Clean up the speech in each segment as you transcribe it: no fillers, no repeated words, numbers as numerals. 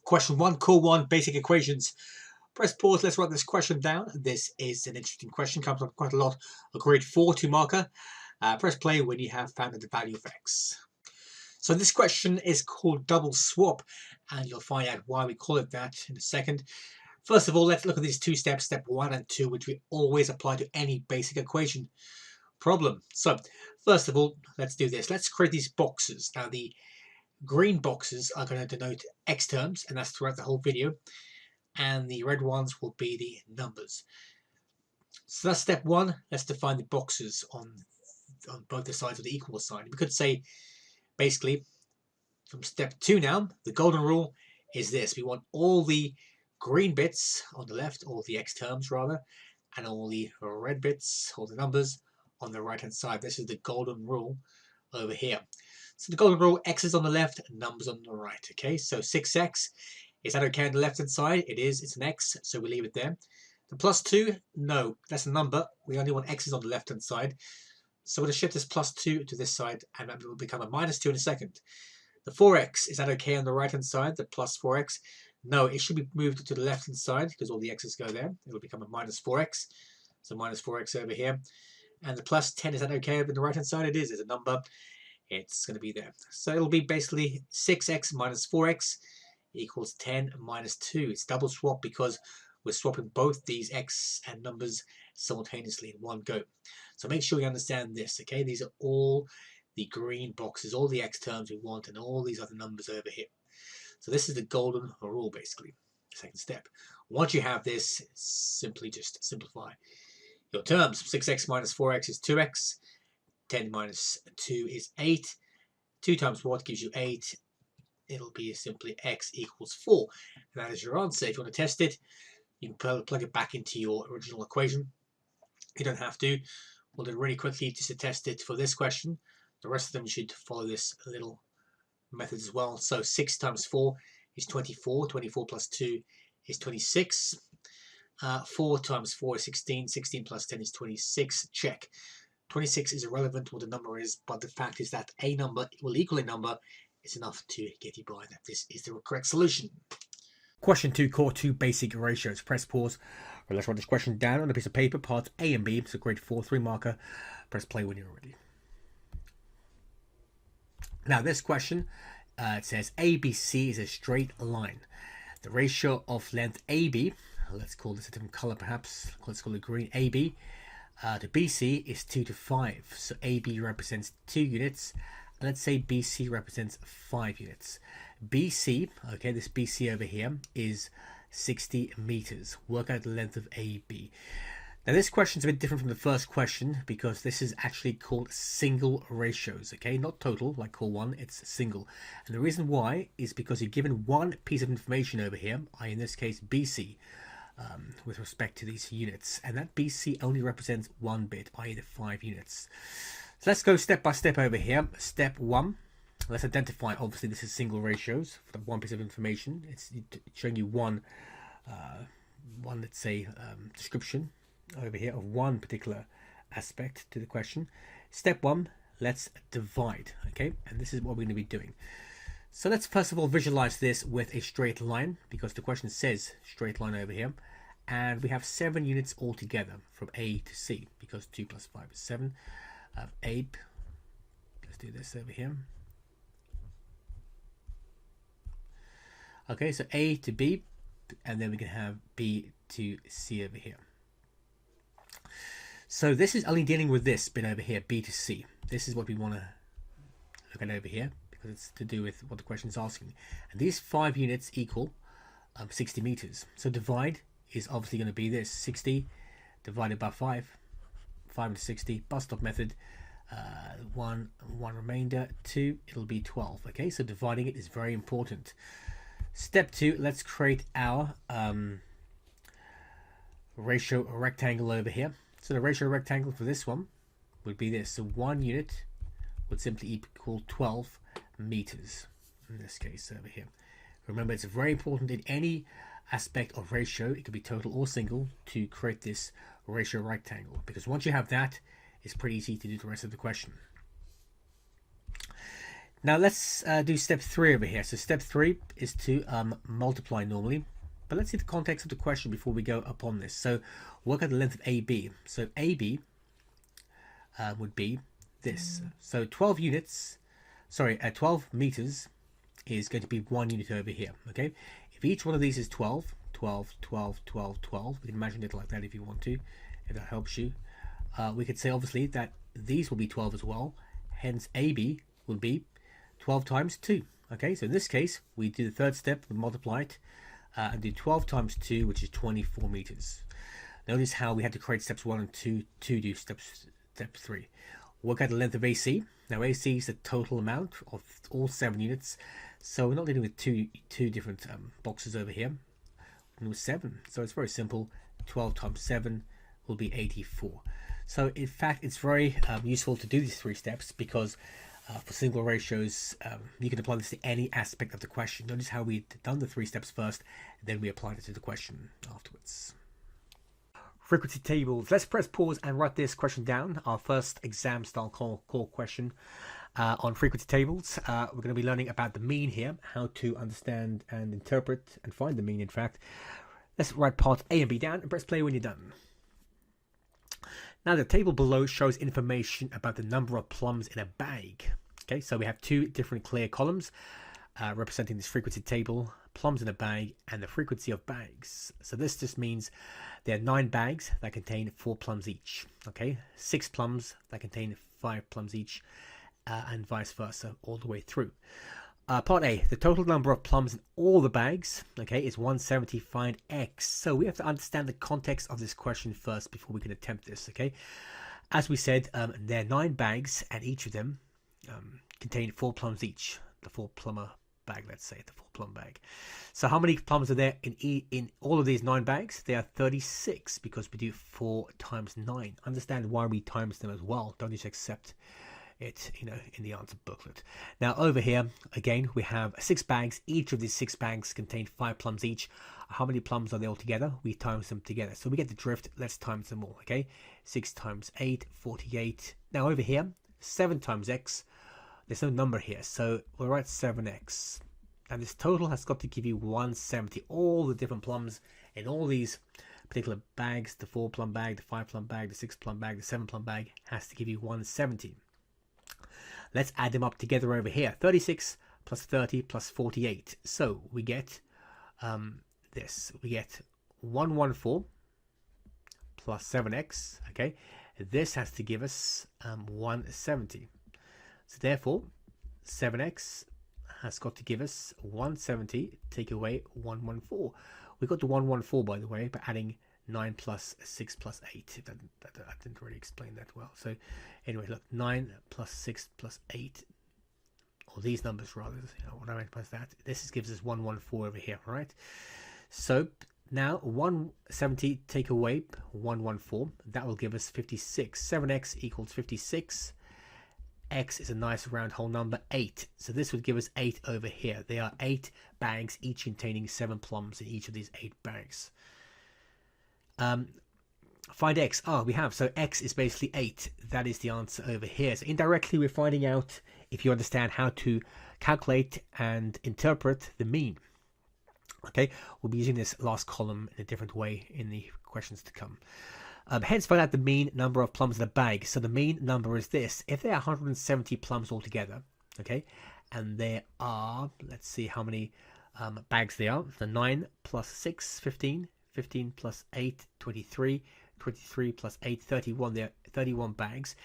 Question 1, Core 1, Basic Equations. Press pause, let's write this question down. This is an interesting question, comes up quite a lot. A grade 4 2 marker. Press play when you have found the value of x. So this question is called double swap, and you'll find out why we call it that in a second. First of all, let's look at these two steps, step 1 and 2, which we always apply to any basic equation problem. So first of all, let's do this. Let's create these boxes. Now the green boxes are going to denote x terms, and that's throughout the whole video, and the red ones will be the numbers. So that's step 1. Let's define the boxes on both the sides of the equal sign. We could say basically from step 2 now, the golden rule is this: we want all the green bits on the left, or the x terms rather, and all the red bits, or the numbers, on the right hand side. This is the golden rule over here. So the golden rule, x is on the left, numbers on the right. Okay, so 6x, is that okay on the left hand side? It is, it's an x, so we leave it there. The plus 2, no, that's a number. We only want x's on the left hand side. So we're going to shift this plus 2 to this side, and that will become a minus 2 in a second. The 4x, is that okay on the right hand side? The plus 4x, no, it should be moved to the left hand side because all the x's go there. It will become a minus 4x. So minus 4x over here. And the plus 10, is that okay on the right hand side? It is, it's a number. It's going to be there. So it'll be basically 6x minus 4x equals 10 minus 2. It's double swap because we're swapping both these x and numbers simultaneously in one go. So make sure you understand this, okay? These are all the green boxes, all the x terms we want, and all these other numbers over here. So this is the golden rule, basically. Second step. Once you have this, simply just simplify your terms. 6x minus 4x is 2x. 10 minus 2 is 8. 2 times what gives you 8? It'll be simply x equals 4. And that is your answer. If you want to test it, you can plug it back into your original equation. You don't have to. We'll do it really quickly just to test it for this question. The rest of them should follow this little method as well. So 6 times 4 is 24. 24 plus 2 is 26. 4 times 4 is 16. 16 plus 10 is 26. Check. 26 is irrelevant what the number is, but the fact is that a number will equal a number is enough to get you by that this is the correct solution. Question 2, Core 2, Basic Ratios. Press pause, or let's write this question down on a piece of paper, parts A and B. It's a grade 4 3 marker. Press play when you're ready. Now this question, it says ABC is a straight line. The ratio of length AB, let's call this a different color perhaps, let's call it green, AB, to BC is 2 to 5. So AB represents 2 units. And let's say BC represents 5 units. BC, okay, this BC over here is 60 meters. Work out the length of AB. Now this question is a bit different from the first question because this is actually called single ratios, okay? Not total, like Core 1, it's single. And the reason why is because you're given one piece of information over here, i.e. in this case BC, with respect to these units, and that BC only represents one bit, i.e. the 5 units. So let's go step by step over here. Step 1, let's identify, obviously this is single ratios for the one piece of information. It's showing you one let's say description over here of one particular aspect to the question. Step 1, let's divide, okay, and this is what we're going to be doing. So let's first of all visualize this with a straight line, because the question says straight line over here, and we have 7 units altogether from A to C, because 2 plus 5 is 7. A, let's do this over here. Okay, so A to B, and then we can have B to C over here. So this is only dealing with this bit over here, B to C. This is what we want to look at over here, because it's to do with what the question is asking. And these 5 units equal 60 meters. So divide is obviously going to be this, 60 divided by 5. 5 into 60, bus stop method, 1 remainder, 2, it'll be 12. Okay, so dividing it is very important. Step 2, let's create our ratio rectangle over here. So the ratio rectangle for this one would be this. So 1 unit would simply equal 12 meters in this case over here. Remember, it's very important in any aspect of ratio, it could be total or single, to create this ratio rectangle, because once you have that, it's pretty easy to do the rest of the question. Now let's do step 3 over here. So step 3 is to multiply normally. But let's see the context of the question before we go upon this. So work out the length of AB. So AB would be this. So 12 meters is going to be 1 unit over here. Okay. If each one of these is 12, 12, 12, 12, 12, we can imagine it like that if you want to, if that helps you. We could say obviously that these will be 12 as well. Hence AB will be 12 times 2. Okay, so in this case, we do the third step, we multiply it, and do 12 times 2, which is 24 meters. Notice how we had to create steps 1 and 2 to do step 3. Work out the length of AC. Now AC is the total amount of all 7 units. So we're not dealing with two different boxes over here. We're with 7. So it's very simple. 12 times 7 will be 84. So in fact, it's very useful to do these 3 steps because for single ratios, you can apply this to any aspect of the question. Notice how we've done the 3 steps first, and then we applied it to the question afterwards. Frequency tables. Let's press pause and write this question down. Our first exam style core question on frequency tables. We're going to be learning about the mean here, how to understand and interpret and find the mean, in fact. Let's write parts A and B down and press play when you're done. Now the table below shows information about the number of plums in a bag. Okay, so we have 2 different clear columns representing this frequency table, plums in a bag and the frequency of bags. So this just means there are 9 bags that contain 4 plums each. Okay, 6 plums that contain 5 plums each, and vice versa all the way through. Part A, the total number of plums in all the bags, okay, is 170. Find X. So we have to understand the context of this question first before we can attempt this, okay? As we said, there are 9 bags and each of them contain 4 plums each. The 4 plumber bag, let's say, the 4 plum bag. So how many plums are there in all of these 9 bags? There are 36 because we do 4 times 9. Understand why we times them as well. Don't just accept it, in the answer booklet. Now over here, again, we have 6 bags. Each of these 6 bags contain 5 plums each. How many plums are there all together? We times them together. So we get the drift. Let's times them all, okay? 6 times 8, 48. Now over here, 7 times x. There's no number here, so we'll write 7x. And this total has got to give you 170. All the different plums in all these particular bags, the 4 plum bag, the 5 plum bag, the 6 plum bag, the 7 plum bag, has to give you 170. Let's add them up together over here. 36 plus 30 plus 48. So we get this. We get 114 plus 7x. Okay. This has to give us 170. So therefore, 7x has got to give us 170. Take away 114. We got to 114, by the way, by adding 9 plus 6 plus 8. I didn't really explain that well. So anyway, look, 9 plus 6 plus 8, or these numbers rather, what I meant by that, this gives us 114 over here, right? So now 170 take away 114, that will give us 56. 7x equals 56. X is a nice round whole number, 8. So this would give us 8 over here. There are 8 bags, each containing 7 plums in each of these 8 bags. Find X. We have. So X is basically 8. That is the answer over here. So indirectly, we're finding out if you understand how to calculate and interpret the mean. Okay, we'll be using this last column in a different way in the questions to come. Hence, find out the mean number of plums in a bag. So the mean number is this. If there are 170 plums altogether, okay, and there are, let's see how many bags there are. So 9 plus 6, 15. 15 plus 8, 23. 23 plus 8, 31. There are 31 bags.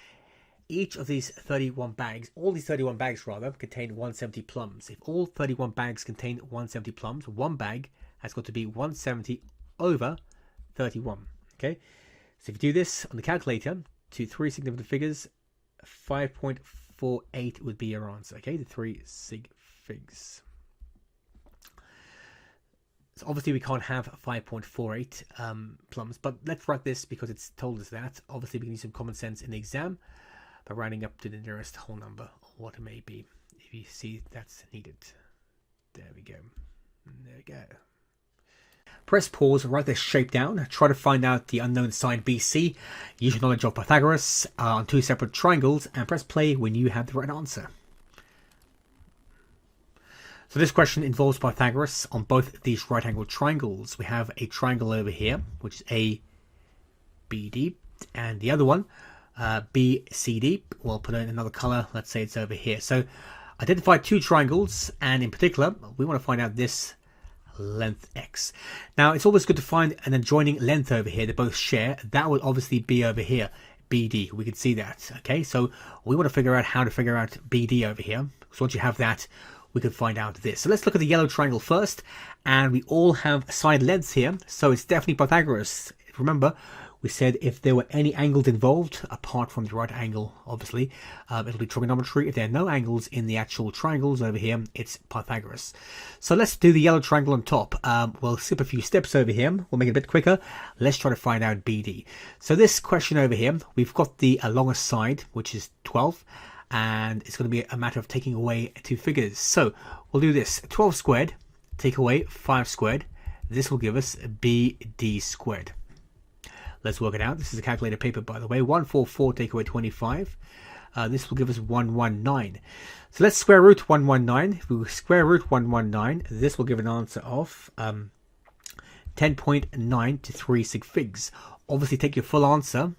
Each of these 31 bags, all these 31 bags rather, contain 170 plums. If all 31 bags contain 170 plums, one bag has got to be 170 over 31. Okay, so if you do this on the calculator to 3 significant figures, 5.48 would be your answer. Okay, the 3 sig figs. So obviously we can't have 5.48 plums, but let's write this because it's told us that. Obviously we can use some common sense in the exam by rounding up to the nearest whole number, or what it may be, if you see that's needed. There we go. There we go. Press pause, write this shape down, try to find out the unknown side BC, use your knowledge of Pythagoras on 2 separate triangles, and press play when you have the right answer. So this question involves Pythagoras on both these right-angled triangles. We have a triangle over here, which is ABD, and the other one, BCD. We'll put it in another color. Let's say it's over here. So identify two triangles, and in particular, we want to find out this length x. Now, it's always good to find an adjoining length over here. They both share. That would obviously be over here, BD. We can see that. Okay, so we want to figure out how to figure out BD over here. So once you have that, we can find out this. So let's look at the yellow triangle first, and we all have side lengths here, so it's definitely Pythagoras. Remember, we said if there were any angles involved, apart from the right angle, obviously, it'll be trigonometry. If there are no angles in the actual triangles over here, it's Pythagoras. So let's do the yellow triangle on top. We'll skip a few steps over here. We'll make it a bit quicker. Let's try to find out BD. So this question over here, we've got the longest side, which is 12. And it's going to be a matter of taking away two figures. So we'll do this. 12 squared, take away 5 squared. This will give us BD squared. Let's work it out. This is a calculator paper, by the way. 144 take away 25. This will give us 119. So let's square root 119. If we square root 119, this will give an answer of 10.9 to 3 sig figs. Obviously, take your full answer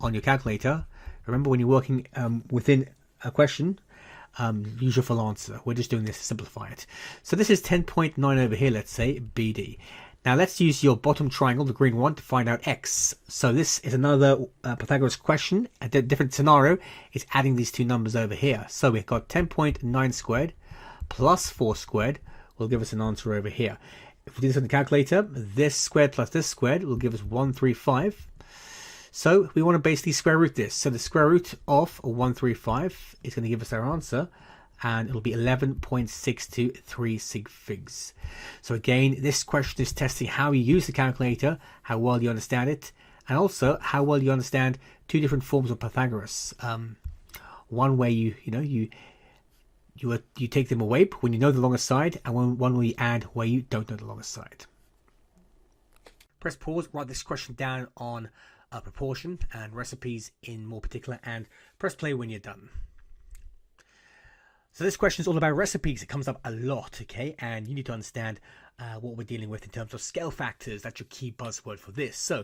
on your calculator. Remember, when you're working within a question, use your full answer. We're just doing this to simplify it. So this is 10.9 over here, let's say, BD. Now let's use your bottom triangle, the green one, to find out x. So this is another Pythagoras question. A different scenario is adding these two numbers over here. So we've got 10.9 squared plus 4 squared will give us an answer over here. If we do this on the calculator, this squared plus this squared will give us 135. So we want to basically square root this. So the square root of 135 is going to give us our answer, and it'll be 11.623 sig figs. So again, this question is testing how you use the calculator, how well you understand it, and also how well you understand two different forms of Pythagoras. One way you take them away when you know the longest side, and one where you add where you don't know the longest side. Press pause, write this question down on proportion and recipes in more particular, and press play when you're done. So this question is all about recipes. It comes up a lot, okay, and you need to understand what we're dealing with in terms of scale factors. That's your key buzzword for this. So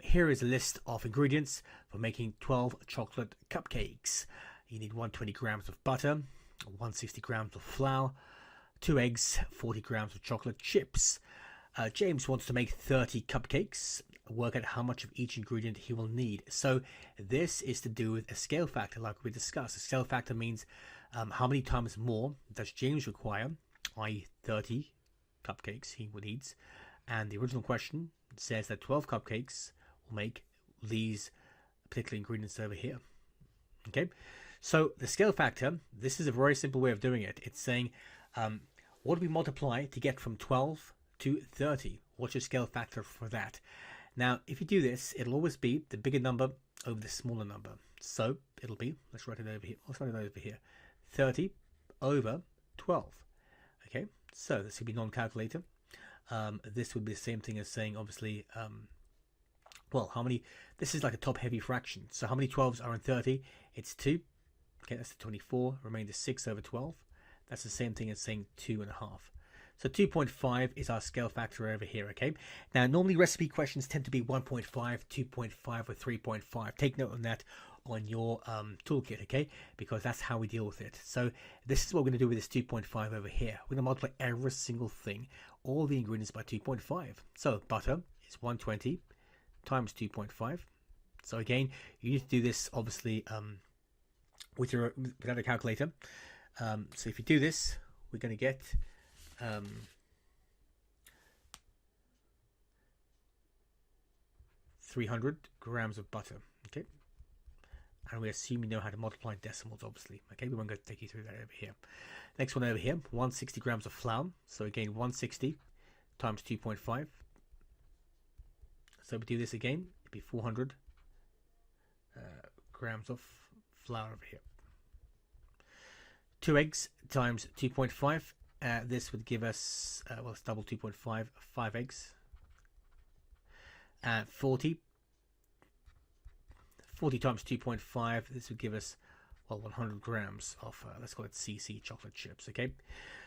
here is a list of ingredients for making 12 chocolate cupcakes. You need 120 grams of butter, 160 grams of flour, 2 eggs, 40 grams of chocolate chips. James wants to make 30 cupcakes. Work out how much of each ingredient he will need. So this is to do with a scale factor, like we discussed. A scale factor means how many times more does James require, i.e. 30 cupcakes he needs. And the original question says that 12 cupcakes will make these particular ingredients over here. Okay, so the scale factor, this is a very simple way of doing it. It's saying what do we multiply to get from 12 to 30? What's your scale factor for that? Now, if you do this, it'll always be the bigger number over the smaller number. So it'll be, let's write it over here. Let's write it over here. 30 over 12. Okay, so this would be non-calculator. This would be the same thing as saying, obviously, well, how many, this is like a top-heavy fraction. So how many 12s are in 30? It's 2. Okay, that's the 24. Remainder 6 over 12. That's the same thing as saying 2.5. So 2.5 is our scale factor over here, okay? Now, normally recipe questions tend to be 1.5, 2.5, or 3.5. Take note on that on your toolkit, okay? Because that's how we deal with it. So this is what we're going to do with this 2.5 over here. We're going to multiply every single thing, all the ingredients, by 2.5. So butter is 120 times 2.5. So again, you need to do this, obviously, without a calculator. So if you do this, we're going to get 300 grams of butter, okay? And we assume you know how to multiply decimals, obviously, okay? We won't go take you through that over here. Next one over here, 160 grams of flour. So again, 160 times 2.5. So we do this again, it'd be 400 grams of flour over here. 2 eggs times 2.5. This would give us, well, it's double 2.5, 5 eggs. 40 times 2.5, this would give us, well, 100 grams of, let's call it CC chocolate chips, okay?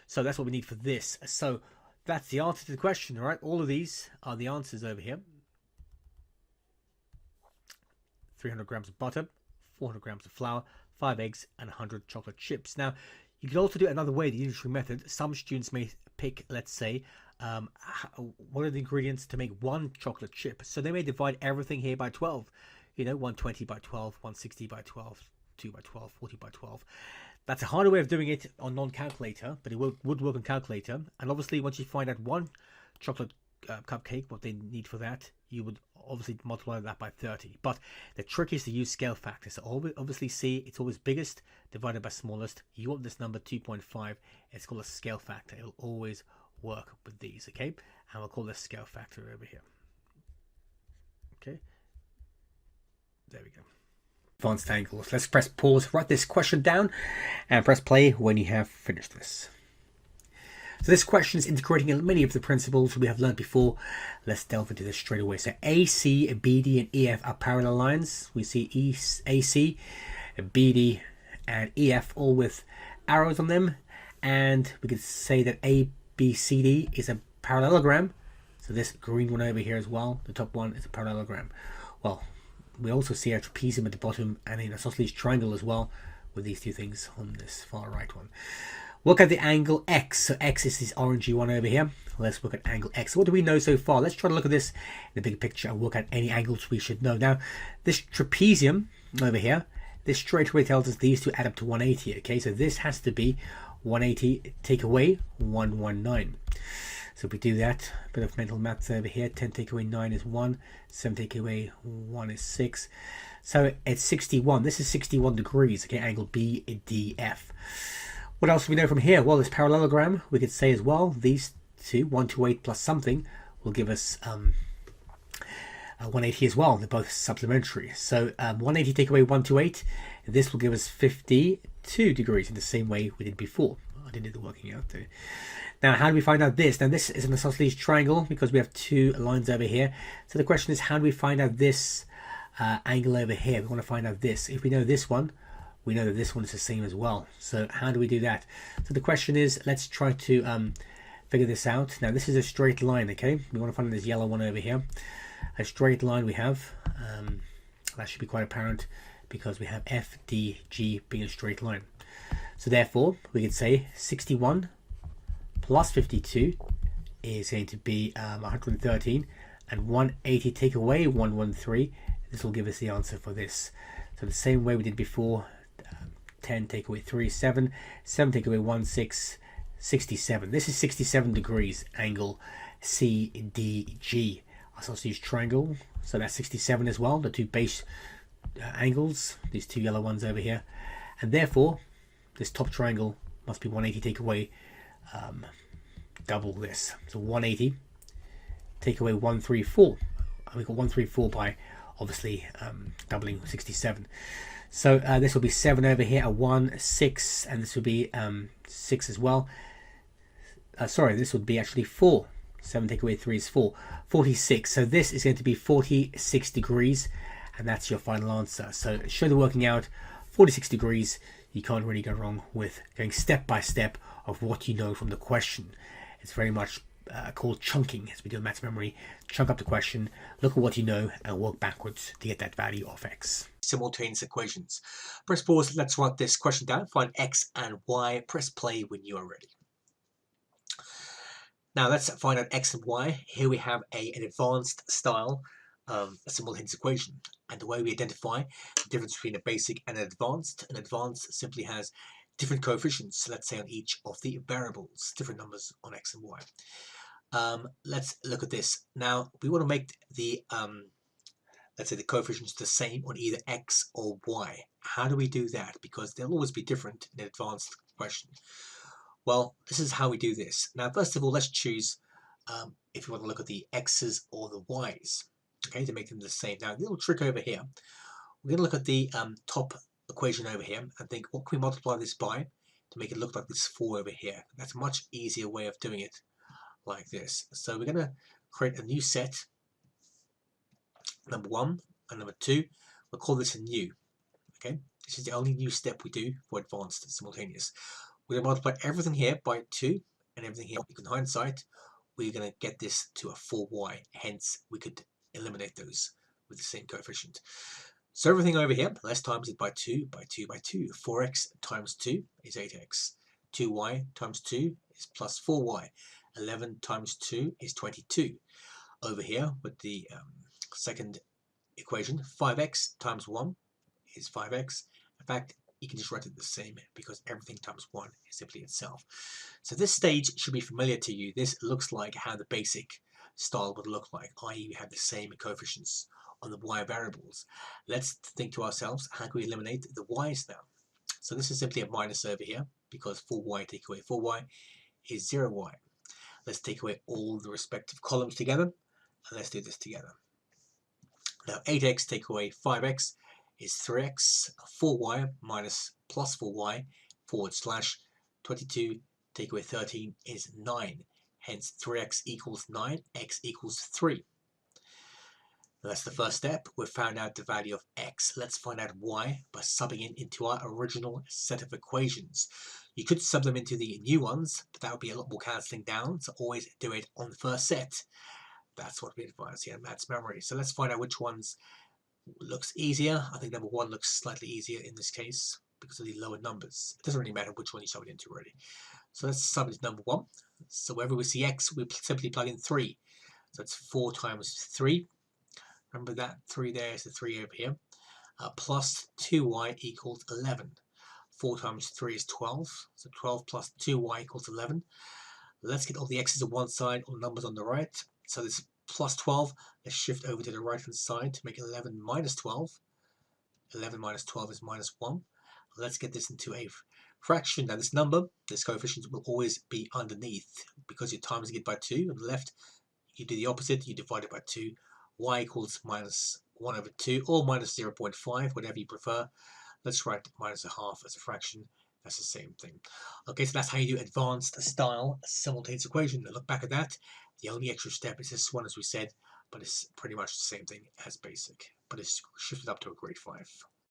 So that's what we need for this. So that's the answer to the question, all right? All of these are the answers over here. 300 grams of butter, 400 grams of flour, 5 eggs, and 100 chocolate chips. Now, you could also do it another way, the usual method. Some students may pick, let's say, what are the ingredients to make one chocolate chip? So they may divide everything here by 12. 120 by 12, 160 by 12, 2 by 12, 40 by 12. That's a harder way of doing it on non-calculator, but it would work on calculator. And obviously, once you find out one chocolate cupcake, what they need for that, you would obviously multiply that by 30. But the trick is to use scale factors. So obviously see, it's always biggest divided by smallest. You want this number 2.5. It's called a scale factor. It'll always work with these, okay? And we'll call this scale factor over here. Okay, there we go. Advanced angles. Let's press pause, write this question down, and press play when you have finished this. So this question is integrating many of the principles we have learned before. Let's delve into this straight away. So AC, BD, and EF are parallel lines. We see AC, BD, and EF all with arrows on them. And we could say that ABCD is a parallelogram. So this green one over here as well, the top one is a parallelogram. Well, we also see a trapezium at the bottom and an isosceles triangle as well with these two things on this far right one. Look at the angle X. So X is this orangey one over here. Let's look at angle X. What do we know so far? Let's try to look at this in the big picture and work out any angles we should know. Now, this trapezium over here, this straight away tells us these two add up to 180. Okay, so this has to be 180 take away 119. So if we do that, a bit of mental maths over here, 10 take away 9 is 1, 7 take away 1 is 6. So it's 61. This is 61 degrees, okay, angle BDF. What else do we know from here? Well, this parallelogram, we could say as well, these two, 128 plus something, will give us 180 as well. They're both supplementary. So 180 take away 128, this will give us 52 degrees in the same way we did before. I didn't do the working out there. Now, how do we find out this? Now, this is an isosceles triangle because we have two lines over here. So the question is, how do we find out this angle over here? We want to find out this. If we know this one, we know that this one is the same as well. So how do we do that? So the question is, let's try to figure this out. Now, this is a straight line, okay? We want to find this yellow one over here. A straight line we have. That should be quite apparent because we have FDG being a straight line. So therefore, we could say 61 plus 52 is going to be 113, and 180 take away 113. This will give us the answer for this. So the same way we did before, 10 take away 3, 7, 7 take away 1, 6, 67. This is 67 degrees, angle CDG. Isosceles triangle, so that's 67 as well, the two base angles, these two yellow ones over here. And therefore, this top triangle must be 180 take away double this. So 180 take away 134. We got 134 by obviously doubling 67. So this will be 7 over here, a 1, 6, and this would be 6 as well. Sorry, this would be actually 4. 7 take away 3 is 4. 46. So this is going to be 46 degrees, and that's your final answer. So show the working out, 46 degrees. You can't really go wrong with going step by step of what you know from the question. It's very much called chunking, as we do in maths memory. Chunk up the question, look at what you know, and work backwards to get that value of x. Simultaneous equations. Press pause, let's write this question down, find x and y, press play when you are ready. Now let's find out x and y. Here we have an advanced style of a simultaneous equation. And the way we identify the difference between a basic and an advanced simply has different coefficients, let's say on each of the variables, different numbers on x and y. Let's look at this. Now we want to make the, let's say the coefficients the same on either x or y. How do we do that? Because they'll always be different in an advanced question. Well, this is how we do this. Now, first of all, let's choose if you want to look at the x's or the y's, okay, to make them the same. Now, a little trick over here. We're going to look at the top equation over here and think, what can we multiply this by to make it look like this 4 over here? That's a much easier way of doing it like this. So we're going to create a new set, number 1 and number 2. We'll call this a new, okay? This is the only new step we do for advanced simultaneous. We're going to multiply everything here by 2 and everything here. In hindsight, we're going to get this to a 4y. Hence, we could eliminate those with the same coefficient. So everything over here, let's times it by 2, by 2, by 2. 4x times 2 is 8x. 2y times 2 is plus 4y. 11 times 2 is 22. Over here with the second equation, 5x times 1 is 5x. In fact, you can just write it the same because everything times 1 is simply itself. So this stage should be familiar to you. This looks like how the basic style would look like, i.e. we have the same coefficients on the y variables. Let's think to ourselves, how can we eliminate the y's now? So this is simply a minus over here because 4y take away 4y is 0y. Let's take away all the respective columns together and let's do this together. Now 8x take away 5x is 3x, 4y minus plus 4y forward slash 22 take away 13 is 9. Hence 3x equals 9, x equals 3. Now that's the first step. We've found out the value of x. Let's find out y by subbing it into our original set of equations. You could sub them into the new ones, but that would be a lot more cancelling down, so always do it on the first set. That's what we advise here in maths memory. So let's find out which ones looks easier. I think number 1 looks slightly easier in this case because of the lower numbers. It doesn't really matter which one you sub it into really. So let's sub it to number 1. So wherever we see x, we simply plug in 3. So it's 4 times 3. Remember that 3 there is the 3 over here. Plus 2y equals 11. 4 times 3 is 12. So 12 plus 2y equals 11. Let's get all the x's on one side, all the numbers on the right. So this plus 12, let's shift over to the right hand side to make 11 minus 12. 11 minus 12 is minus 1. Let's get this into a fraction. Now this number, this coefficient will always be underneath because you're timesing it by 2. On the left, you do the opposite, you divide it by 2. Y equals minus 1 over 2 or minus 0.5, whatever you prefer. Let's write minus a half as a fraction. That's the same thing. Okay, so that's how you do advanced style simultaneous equation. Look back at that. The only extra step is this one, as we said, but it's pretty much the same thing as basic, but it's shifted up to a grade 5.